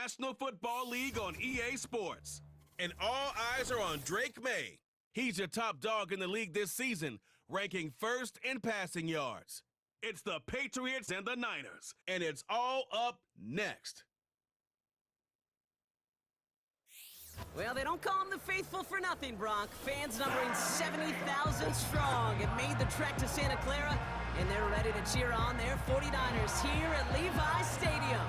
National Football League on EA Sports. And all eyes are on Drake May. He's your top dog in the league this season, ranking first in passing yards. It's the Patriots and the Niners, and it's all up next. Well, they don't call them the faithful for nothing, Brock. Fans numbering 70,000 strong have made the trek to Santa Clara, and they're ready to cheer on their 49ers here at Levi Stadium.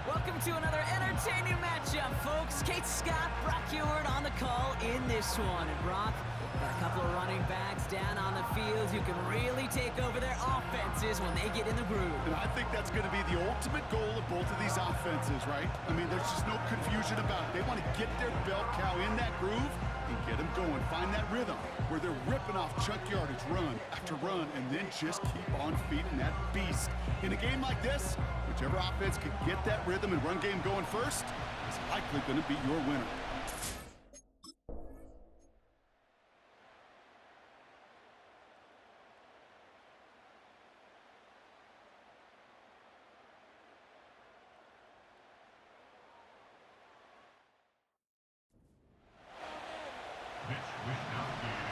Welcome to another entertaining matchup, folks. Kate Scott, Brock Ewart on the call in this one. And Brock, got a couple of running backs down on the field who can really take over their offenses when they get in the groove. And I think that's going to be the ultimate goal of both of these offenses, right? I mean, there's just no confusion about it. They want to get their bell cow in that groove and get them going. Find that rhythm where they're ripping off chunk yardage run after run and then just keep on feeding that beast. In a game like this, whichever offense can get that rhythm and run game going first is likely going to be your winner.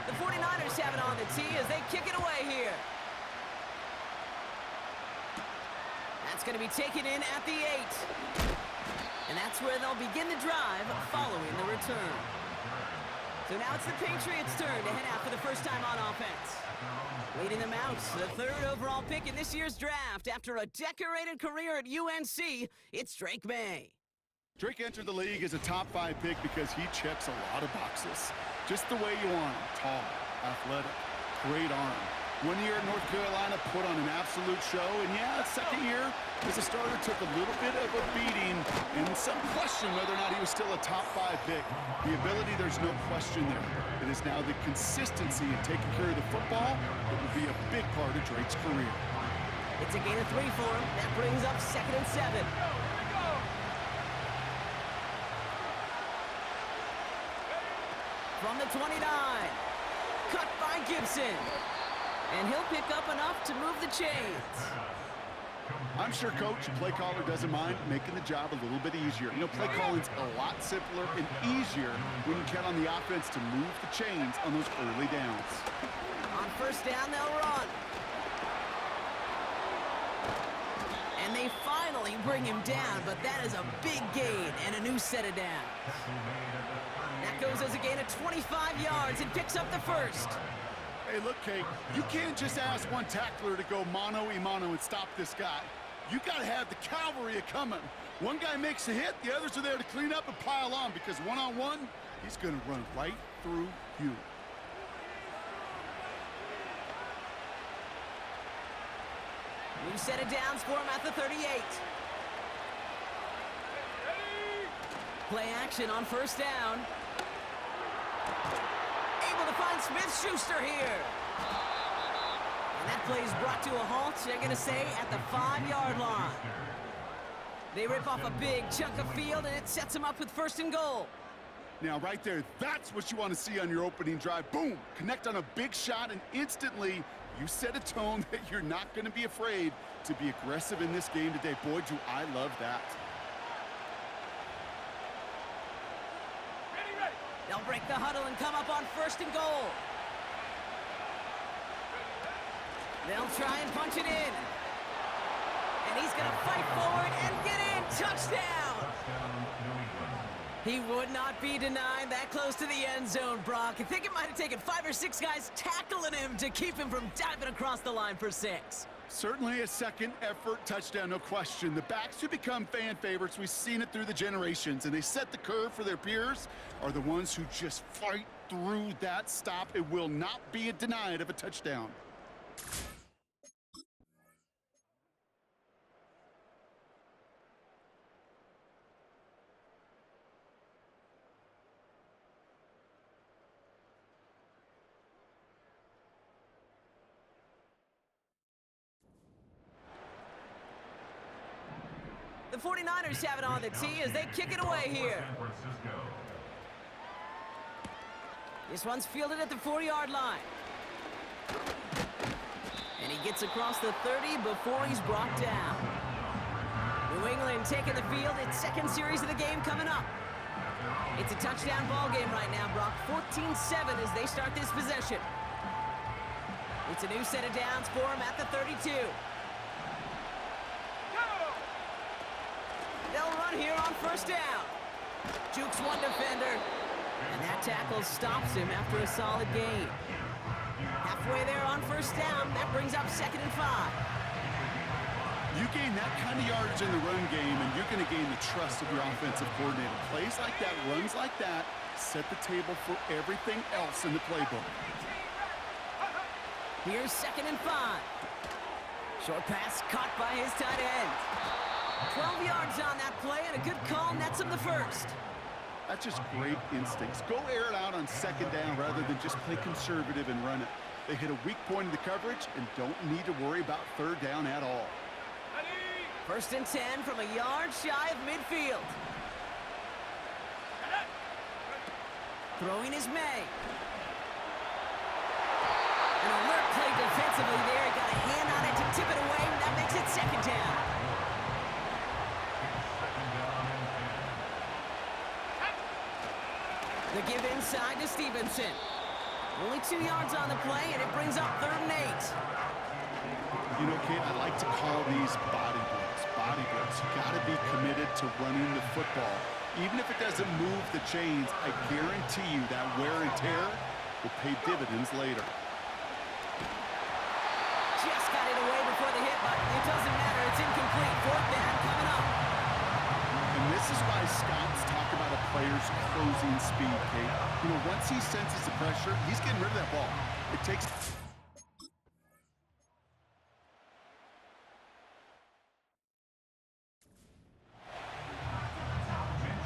The 49ers have it on the tee as they kick it away here. That's going to be taken in at the 8. And that's where they'll begin the drive following the return. So now it's the Patriots' turn to head out for the first time on offense. Leading them out, the 3rd overall pick in this year's draft. After a decorated career at UNC, it's Drake May. Drake entered the league as a top 5 pick because he checks a lot of boxes. Just the way you want him. Tall, athletic, great arm. 1 year in North Carolina, put on an absolute show. And yeah, second year as a starter took a little bit of a beating and some question whether or not he was still a top 5 pick. The ability, there's no question there. It is now the consistency in taking care of the football that will be a big part of Drake's career. It's a gain of 3 for him. That brings up 2nd and 7. From the 29, cut by Gibson. And he'll pick up enough to move the chains. I'm sure coach and play caller doesn't mind making the job a little bit easier. You know, play calling's a lot simpler and easier when you count on the offense to move the chains on those early downs. On 1st down, they'll run. And they finally bring him down, but that is a big gain and a new set of downs. That goes as a gain of 25 yards and picks up the 1st. Hey, look, Kate, you can't just ask one tackler to go mano-a-mano and stop this guy. You got to have the cavalry coming. One guy makes a hit, the others are there to clean up and pile on because one-on-one, he's going to run right through you. New set of downs for him at the 38. Play action on 1st down. Able to find Smith-Schuster here. And that play is brought to a halt, they're going to say, at the 5-yard line. They rip off a big chunk of field, and it sets them up with 1st and goal. Now, right there, that's what you want to see on your opening drive. Boom! Connect on a big shot, and instantly you set a tone that you're not going to be afraid to be aggressive in this game today. Boy, do I love that. They'll break the huddle and come up on 1st and goal. They'll try and punch it in. And he's going to fight forward and get in. Touchdown! He would not be denied that close to the end zone, Brock. I think it might have taken 5 or 6 guys tackling him to keep him from diving across the line for 6. Certainly a second effort touchdown, no question. The backs who become fan favorites, we've seen it through the generations, and they set the curve for their peers, are the ones who just fight through that stop. It will not be denied of a touchdown. The 49ers have it on the tee as they kick it away here. This one's fielded at the 4-yard line. And he gets across the 30 before he's brought down. New New England taking the field. Its second series of the game coming up. It's a touchdown ball game right now, Brock. 14-7 as they start this possession. It's a new set of downs for them at the 32. They'll run here on first down. Jukes one defender, and that tackle stops him after a solid gain. Halfway there on first down, that brings up 2nd and 5. You gain that kind of yardage in the run game, and you're going to gain the trust of your offensive coordinator. Plays like that, runs like that, set the table for everything else in the playbook. Here's 2nd and 5. Short pass caught by his tight end. 12 yards on that play, and a good call nets him the first. That's just great instincts. Go air it out on 2nd down rather than just play conservative and run it. They hit a weak point in the coverage and don't need to worry about 3rd down at all. 1st and 10 from a yard shy of midfield. Throwing is May. An alert play defensively there. He got a hand on it to tip it away, and that makes it 2nd down. The give inside to Stevenson. Only 2 yards on the play, and it brings up 3rd and 8. You know, Kate, I like to call these body blows. Body blows. You got to be committed to running the football. Even if it doesn't move the chains, I guarantee you that wear and tear will pay dividends later. Just got it away before the hit, but it doesn't matter. It's incomplete. 4th down coming up. And this is why scouts talk about a player's closing speed, Kate. You know, once he senses the pressure, he's getting rid of that ball. It takes...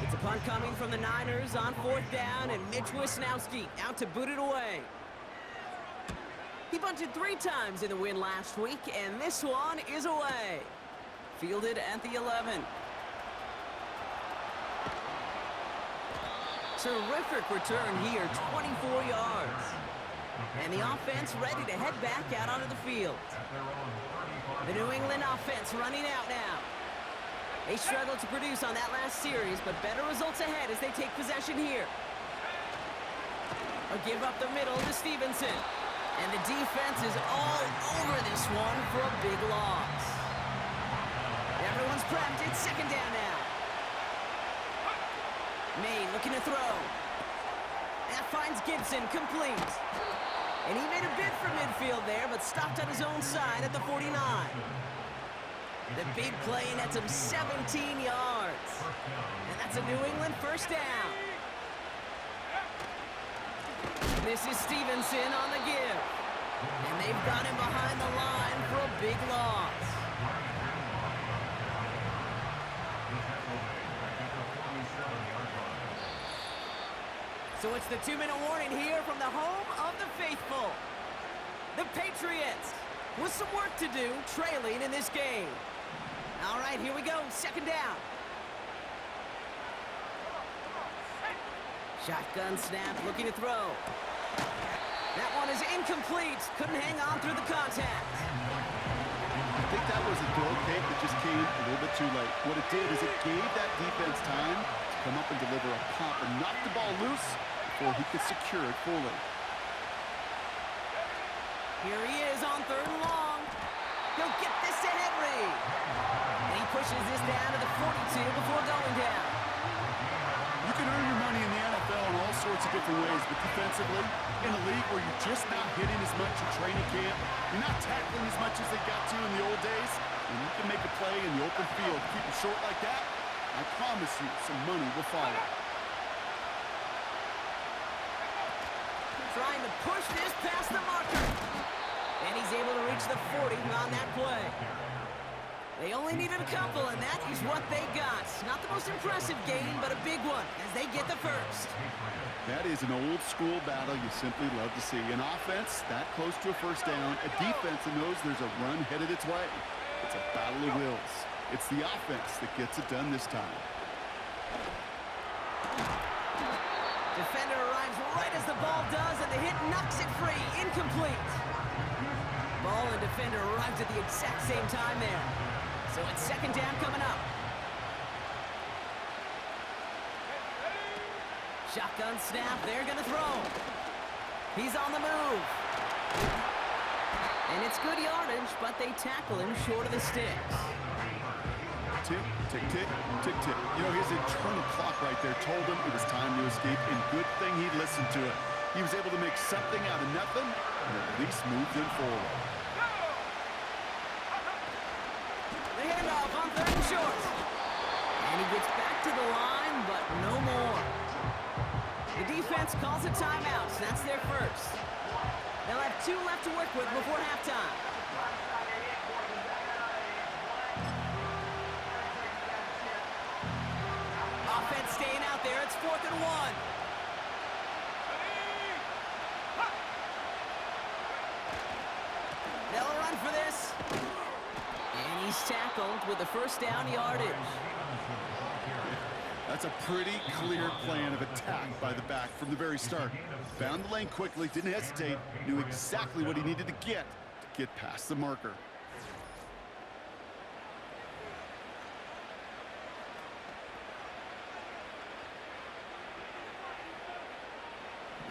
It's a punt coming from the Niners on 4th down, and Mitch Wisnowski out to boot it away. He bunted 3 times in the win last week, and this one is away. Fielded at the 11. Terrific return here, 24 yards. And the offense ready to head back out onto the field. The New England offense running out now. They struggled to produce on that last series, but better results ahead as they take possession here. A give up the middle to Stevenson. And the defense is all over this one for a big loss. Everyone's prepped. It's 2nd down now. May looking to throw. That finds Gibson complete. And he made a bid for midfield there, but stopped on his own side at the 49. The big play nets him 17 yards. And that's a New England 1st down. This is Stevenson on the give. And they've got him behind the line for a big loss. So it's the 2-minute warning here from the home of the faithful. The Patriots with some work to do, trailing in this game. All right, here we go, 2nd down. Shotgun snap, looking to throw. That one is incomplete. Couldn't hang on through the contact. I think that was a throw, Kate, that just came a little bit too late. What it did is it gave that defense time to come up and deliver a pop and knock the ball loose before he could secure it fully. Here he is on 3rd and long. He'll get this to Henry. And he pushes this down to the 42 before going down. You can earn your money in the NFL in all sorts of different ways, but defensively, in a league where you're just not hitting as much in training camp, you're not tackling as much as they got to in the old days, and you can make a play in the open field, keep it short like that, I promise you some money will follow. Trying to push this past the marker. And he's able to reach the 40 on that play. They only needed a couple, and that is what they got. Not the most impressive game, but a big one as they get the first. That is an old-school battle you simply love to see. An offense that close to a 1st down, a defense that knows there's a run headed its way. It's a battle of wills. It's the offense that gets it done this time. Defender arrives right as the ball does, and the hit knocks it free. Incomplete. Ball and defender arrived at the exact same time there. So it's 2nd down coming up. Shotgun snap, they're gonna throw. He's on the move. And it's good yardage, but they tackle him short of the sticks. Tick, tick, tick, tick, tick. You know, his internal clock right there told him it was time to escape, and good thing he listened to it. He was able to make something out of nothing, and at least moved him forward. The handoff on 3rd and short. And he gets back to the line, but no more. The defense calls a timeout, so that's their first. They'll have 2 left to work with before halftime. Offense staying out there. It's 4th and 1. They'll run for this. And he's tackled with the first down yardage. That's a pretty clear plan of attack by the back from the very start. Found the lane quickly, didn't hesitate, knew exactly what he needed to get past the marker.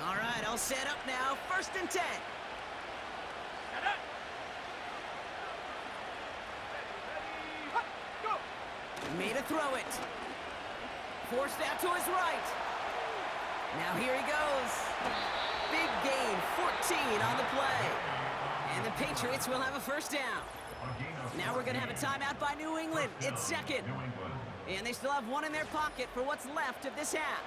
All right, all set up now. 1st and 10. Made a throw it. Forced out to his right. Now here he goes. Big gain, 14 on the play. And the Patriots will have a first down. Now we're going to have a timeout by New England. It's 2nd. And they still have 1 in their pocket for what's left of this half.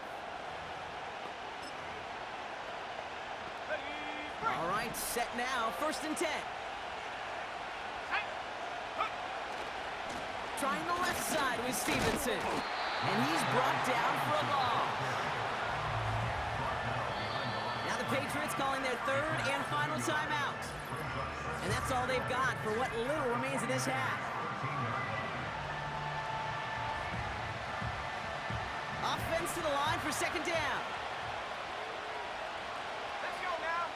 All right, set now. 1st and 10. Trying the left side with Stevenson. And he's brought down for a loss. Now the Patriots calling their 3rd and final timeout. And that's all they've got for what little remains of this half. Offense to the line for 2nd down. Let's go now.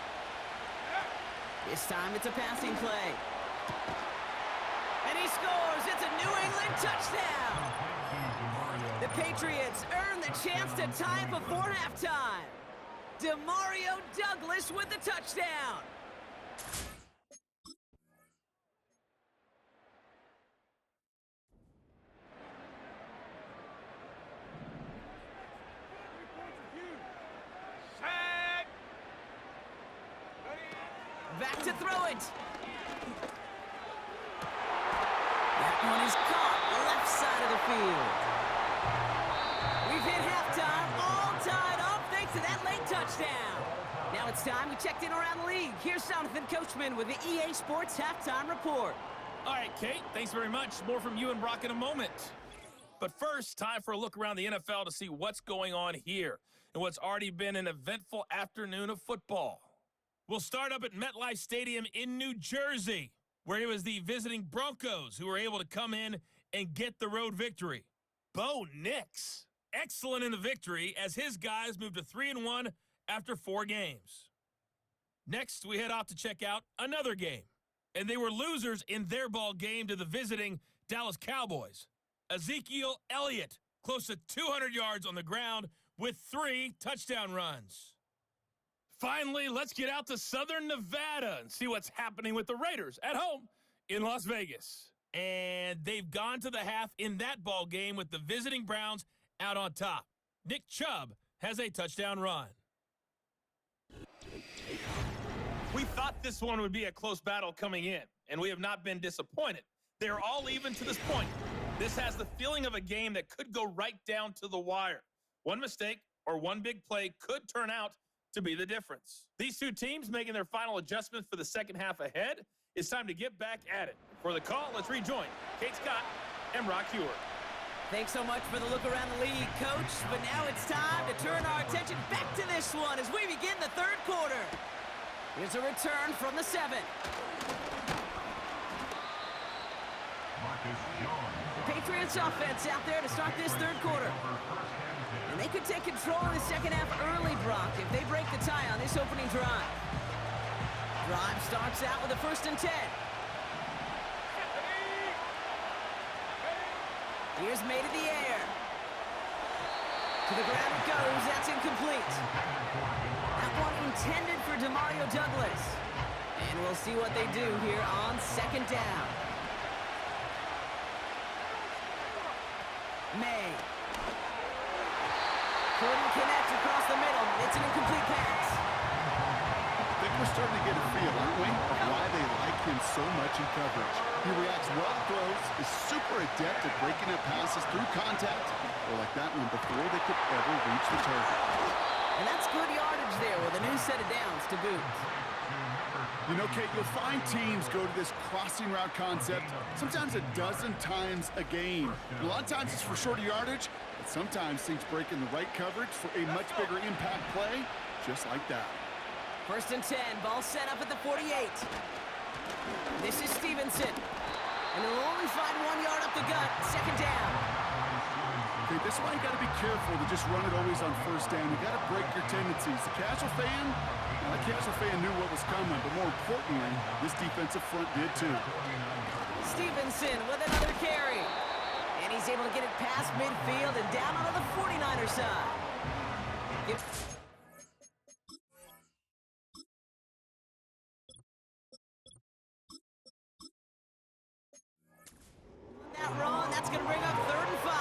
This time it's a passing play. And he scores. It's a New England touchdown. The Patriots earn the chance to tie it before halftime. Demario Douglas with the touchdown. Set. Back to throw it. That one is caught left side of the field. We've hit halftime, all tied up thanks to that late touchdown. Now it's time we checked in around the league. Here's Jonathan Coachman with the EA Sports Halftime Report. All right, Kate, thanks very much. More from you and Brock in a moment. But first, time for a look around the NFL to see what's going on here and what's already been an eventful afternoon of football. We'll start up at MetLife Stadium in New Jersey, where it was the visiting Broncos who were able to come in and get the road victory. Bo Nix, excellent in the victory as his guys moved to 3-1 after 4 games. Next, we head off to check out another game, and they were losers in their ball game to the visiting Dallas Cowboys. Ezekiel Elliott, close to 200 yards on the ground with 3 touchdown runs. Finally, let's get out to Southern Nevada and see what's happening with the Raiders at home in Las Vegas. And they've gone to the half in that ball game with the visiting Browns out on top. Nick Chubb has a touchdown run. We thought this one would be a close battle coming in, and we have not been disappointed. They're all even to this point. This has the feeling of a game that could go right down to the wire. One mistake or one big play could turn out to be the difference. These two teams making their final adjustments for the second half ahead. It's time to get back at it. For the call, let's rejoin Kate Scott and Brock Hewer. Thanks so much for the look around the league, Coach. But now it's time to turn our attention back to this one as we begin the 3rd quarter. Here's a return from the 7. The Patriots offense out there to start this 3rd quarter. And they could take control in the second half early, Brock, if they break the tie on this opening drive. Drive starts out with a 1st and 10. Here's made in the air. To the ground it goes. That's incomplete. That one intended for Demario Douglas. And we'll see what they do here on second down. May. Couldn't connect across the middle. It's an incomplete pass. I think we're starting to get a feel, aren't we, of why they like him so much in coverage. He reacts well to throws, is super adept at breaking up passes through contact, or like that one before they could ever reach the target. And that's good yardage there with a new set of downs to boot. You know, Kate, you'll find teams go to this crossing route concept sometimes a dozen times a game. And a lot of times it's for shorter yardage, but sometimes things break in the right coverage for a much bigger impact play, just like that. 1st and 10, ball set up at the 48. This is Stevenson. And he'll only find 1 yard up the gut, second down. Okay, this is why you got to be careful to just run it always on 1st down. You got to break your tendencies. The casual fan knew what was coming, but more importantly, this defensive front did too. Stevenson with another carry. And he's able to get it past midfield and down onto the 49er side. That run, that's going to bring up 3rd and 5.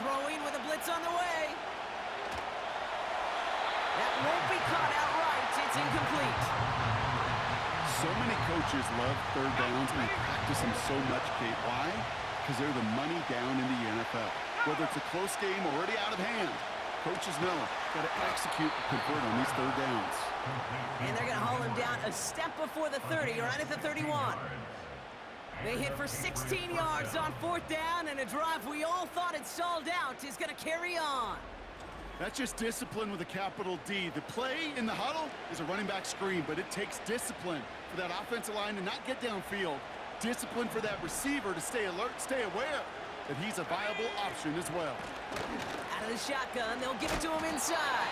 Throwing with a blitz on the way. That won't be caught outright. It's incomplete. So many coaches love 3rd downs and they practice them so much, Kate. Why? Because they're the money down in the NFL. Whether it's a close game or already out of hand, coaches know got to execute and convert on these 3rd downs. And they're going to haul him down a step before the 30, right at the 31. They hit for 16 yards on 4th down, and a drive we all thought had stalled out is going to carry on. That's just discipline with a capital D. The play in the huddle is a running back screen, but it takes discipline for that offensive line to not get downfield. Discipline for that receiver to stay alert, stay aware that he's a viable option as well. Out of the shotgun, they'll give it to him inside.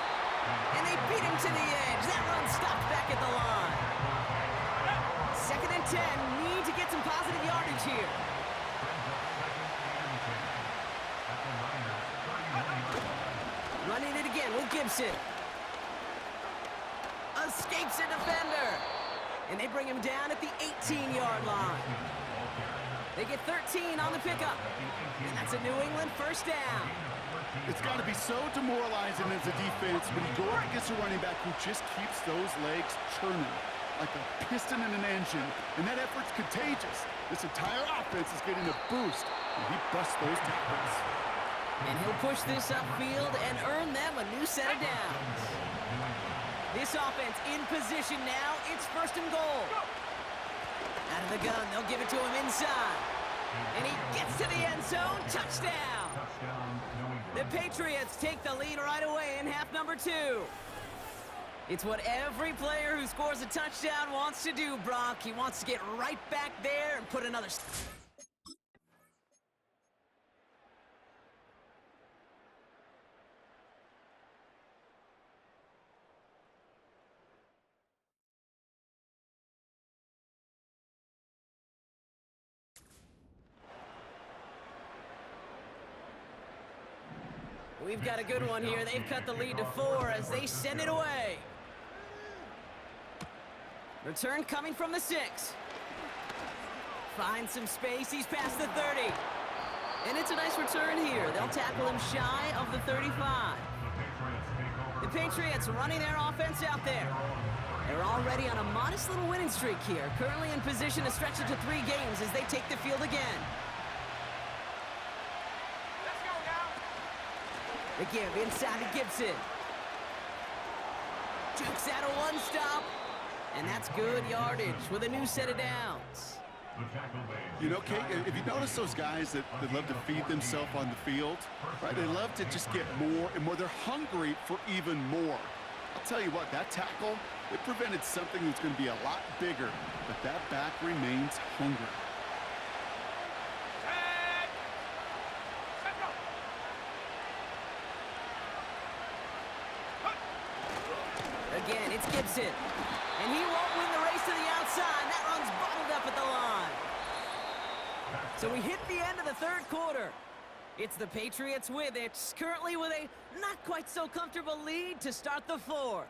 And they beat him to the edge. That run stopped back at the line. 2nd and 10, need to get some positive yardage here. Running it again with Gibson. Escapes a defender. And they bring him down at the 18-yard line. They get 13 on the pickup. And that's a New England 1st down. It's got to be so demoralizing as a defense when you go up against a running back who just keeps those legs churning like a piston in an engine, and that effort's contagious. This entire offense is getting a boost, and he busts those tackles. And he'll push this upfield and earn them a new set of downs. This offense in position now. It's 1st and goal. Out of the gun, they'll give it to him inside. And he gets to the end zone. Touchdown! The Patriots take the lead right away in half number 2. It's what every player who scores a touchdown wants to do, Brock. He wants to get right back there and put another... We've got a good one here. They've cut the lead to 4 as they send it away. Return coming from the 6. Finds some space. He's past the 30. And it's a nice return here. They'll tackle him shy of the 35. The Patriots running their offense out there. They're already on a modest little winning streak here. Currently in position to stretch it to 3 games as they take the field again. The give inside to Gibson. Jukes out a 1-stop. And that's good yardage with a new set of downs. You know, Kate, if you notice those guys that love to feed themselves on the field, right? They love to just get more and more. They're hungry for even more. I'll tell you what, that tackle, it prevented something that's going to be a lot bigger, but that back remains hungry. Again, it's Gibson. And he won't win the race to the outside. That So we hit the end of the third quarter. It's the Patriots with it, currently with a not quite so comfortable lead to start the fourth.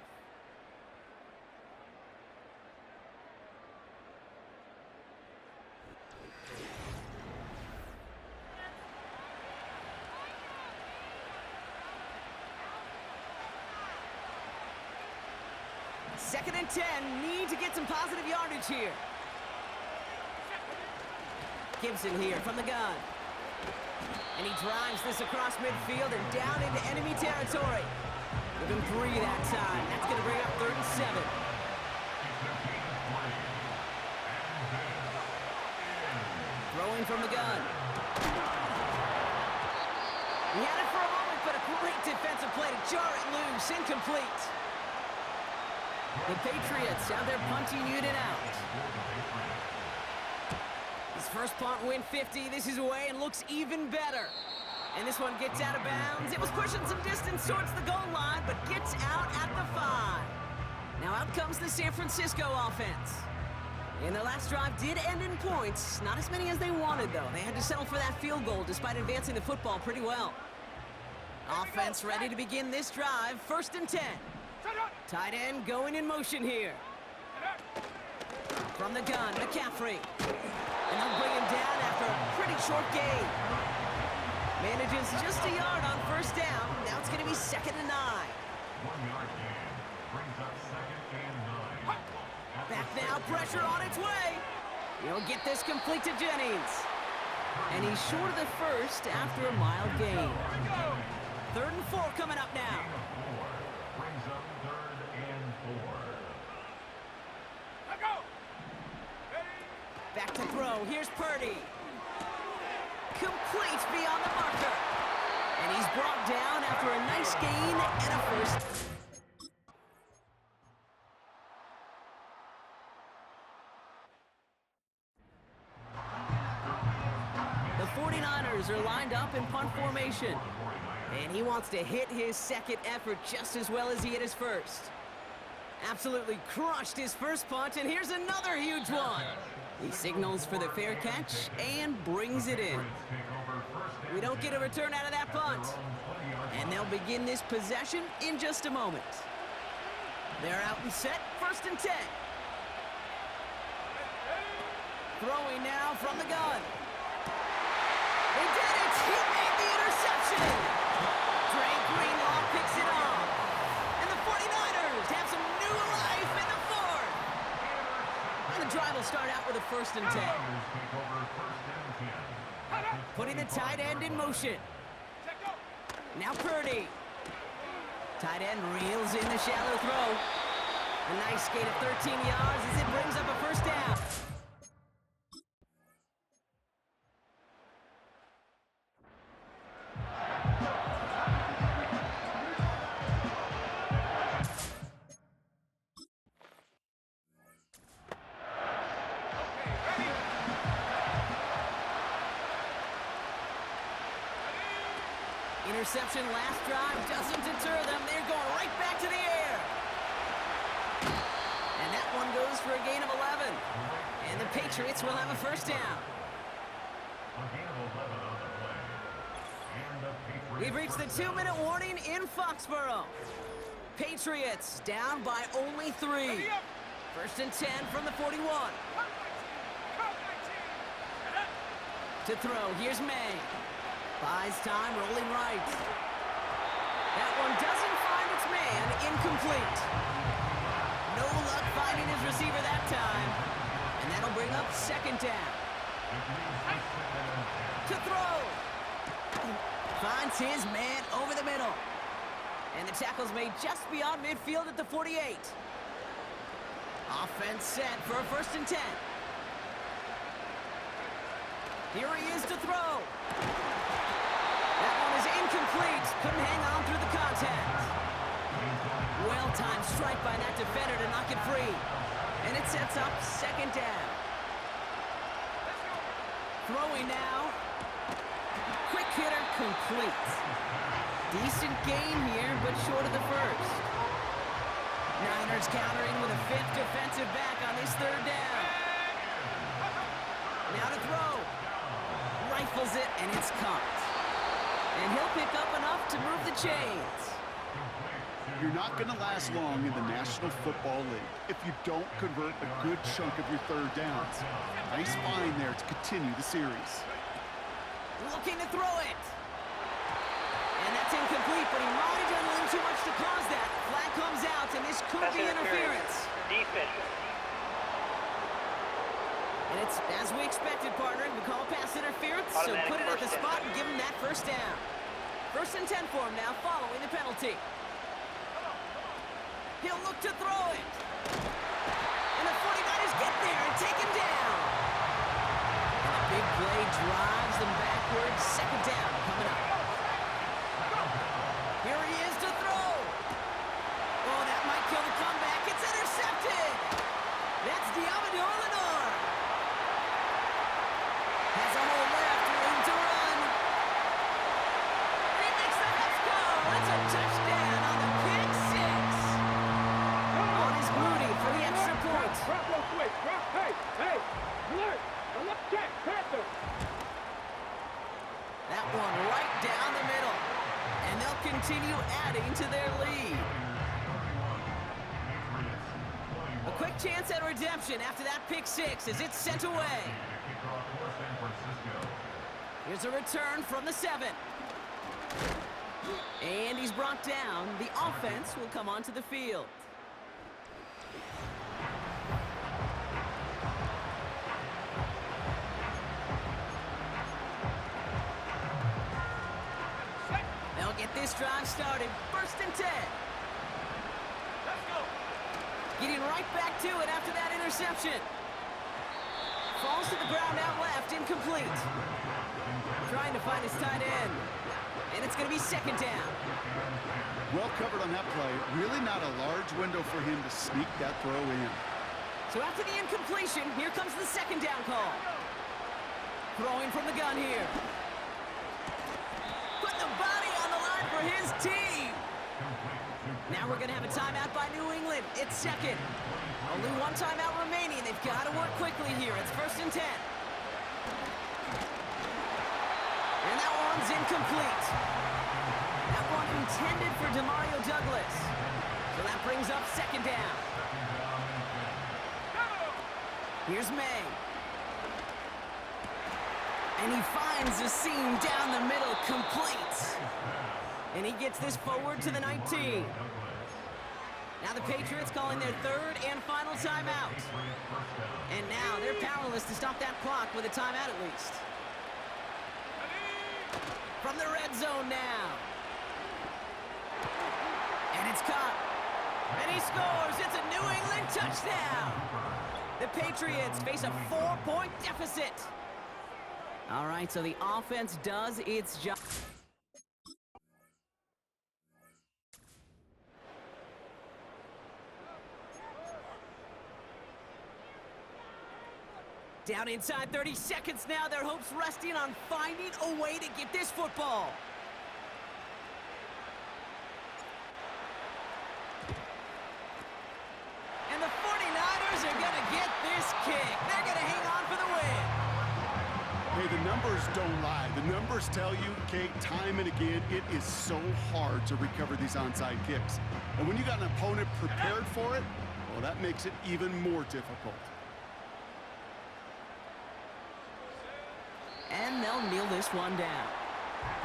Second and 10, need to get some positive yardage here. Gibson here from the gun. And he drives this across midfield and down into enemy territory. Give him 3 that time. That's going to bring up 3rd and 7. Throwing from the gun. He had it for a moment, but a great defensive play to jar it loose. Incomplete. The Patriots have their punting unit out. His first punt win 50. This is away and looks even better. And this one gets out of bounds. It was pushing some distance towards the goal line, but gets out at the 5. Now out comes the San Francisco offense. And their last drive did end in points. Not as many as they wanted, though. They had to settle for that field goal despite advancing the football pretty well. Offense ready to begin this drive. 1st and 10. Tight end going in motion here. From the gun, McCaffrey. And they'll bring him down after a pretty short gain. Manages just a yard on 1st down. Now it's going to be 2nd and 9. 1-yard gain brings up 2nd and 9. Back now, pressure on its way. He'll get this complete to Jennings. And he's short of the 1st after a mild gain. 3rd and 4 coming up now. Brings up 3rd and 4. Back to throw. Here's Purdy. Complete beyond the marker. And he's brought down after a nice gain and a 1st. The 49ers are lined up in punt formation. And he wants to hit his 2nd effort just as well as he hit his 1st. Absolutely crushed his 1st punt, and here's another huge one. He signals for the fair catch and brings it in. We don't get a return out of that punt. And they'll begin this possession in just a moment. They're out and set, 1st and 10. Throwing now from the gun. He did it! He made the interception! Dre Greenlaw picks it off. And the 49ers have some new life in the 4th. And the drive will start out with a 1st and 10. Putting the tight end in motion. Now Purdy. Tight end reels in the shallow throw. A nice gain of 13 yards as it brings up a 1st down. Interception last drive doesn't deter them. They're going right back to the air. And that one goes for a gain of 11. And the Patriots will have a 1st down. We've reached the 2-minute warning in Foxborough. Patriots down by only 3. 1st and 10 from the 41. To throw, here's May. Buys time, rolling right. That one doesn't find its man. Incomplete. No luck finding his receiver that time. And that'll bring up 2nd down. To throw. Finds his man over the middle. And the tackle's made just beyond midfield at the 48. Offense set for a 1st and 10. Here he is to throw. That one is incomplete. Couldn't hang on through the contact. Well-timed strike by that defender to knock it free. And it sets up 2nd down. Throwing now. Quick hitter complete. Decent gain here, but short of the 1st. Niners countering with a 5th defensive back on this 3rd down. Now to throw. Shuffles it, and it's caught. And he'll pick up enough to move the chains. You're not going to last long in the National Football League if you don't convert a good chunk of your third downs. Nice find there to continue the series. Looking to throw it. And that's incomplete, but he might have done a little too much to cause that. Flag comes out, and this could be interference. Defense. And it's as we expected, partner. We call pass interference, so Automatic put it at the first spot down. and give him that first down. 1st and 10 for him now, following the penalty. He'll look to throw it. And the 49ers get there and take him down. And a big play drives them backwards. 2nd down coming up. Here he is to throw. Oh, that might kill the comeback. It's intercepted. That's Diamond Lenore. Has a hole left, room to run. And he makes the let's go. It's a touchdown on the pick six. On his booty for the extra point. Drop real quick. Drop. Hey. Alert. Alert. Check. Panther. That one right down the middle. And they'll continue adding to their lead. A quick chance at redemption after that pick six as it's sent away. Here's a return from the 7. And he's brought down. The offense will come onto the field. They'll get this drive started. 1st and 10. Let's go. Getting right back to it after that interception. Falls to the ground out left, incomplete. Trying to find his tight end. And it's going to be 2nd down. Well covered on that play. Really not a large window for him to sneak that throw in. So after the incompletion, here comes the 2nd down call. Throwing from the gun here. Put the body on the line for his team. Now we're going to have a timeout by New England. It's 2nd. Only one timeout remaining. They've got to work quickly here. It's 1st and 10. And that one's incomplete. That one intended for Demario Douglas. So that brings up 2nd down. Here's May. And he finds a seam down the middle, complete. And he gets this forward to the 19. Now the Patriots calling their 3rd and final timeout. And now they're powerless to stop that clock with a timeout at least. From the red zone now. And it's caught. And he scores. It's a New England touchdown. The Patriots face a 4-point deficit. All right, so the offense does its job. Down inside 30 seconds now. Their hopes resting on finding a way to get this football. And the 49ers are going to get this kick. They're going to hang on for the win. Hey, the numbers don't lie. The numbers tell you, Kate, time and again, it is so hard to recover these onside kicks. And when you got an opponent prepared for it, well, that makes it even more difficult. And they'll kneel this one down.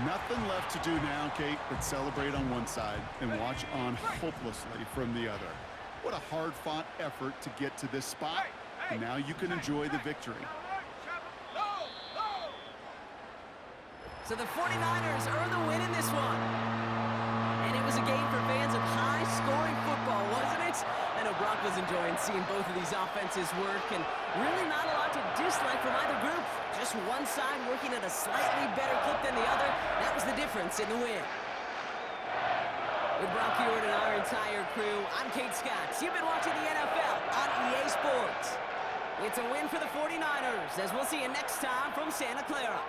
Nothing left to do now, Kate, but celebrate on one side and watch on hopelessly from the other. What a hard-fought effort to get to this spot, and now you can enjoy the victory. So the 49ers earn the win in this one. And it was a game for fans of high-scoring football, wasn't it? I know Brock was enjoying seeing both of these offenses work, and really not a lot to dislike from either group. Just one side working at a slightly better clip than the other. That was the difference in the win. With Brock Hewitt and our entire crew, I'm Kate Scott. You've been watching the NFL on EA Sports. It's a win for the 49ers, as we'll see you next time from Santa Clara.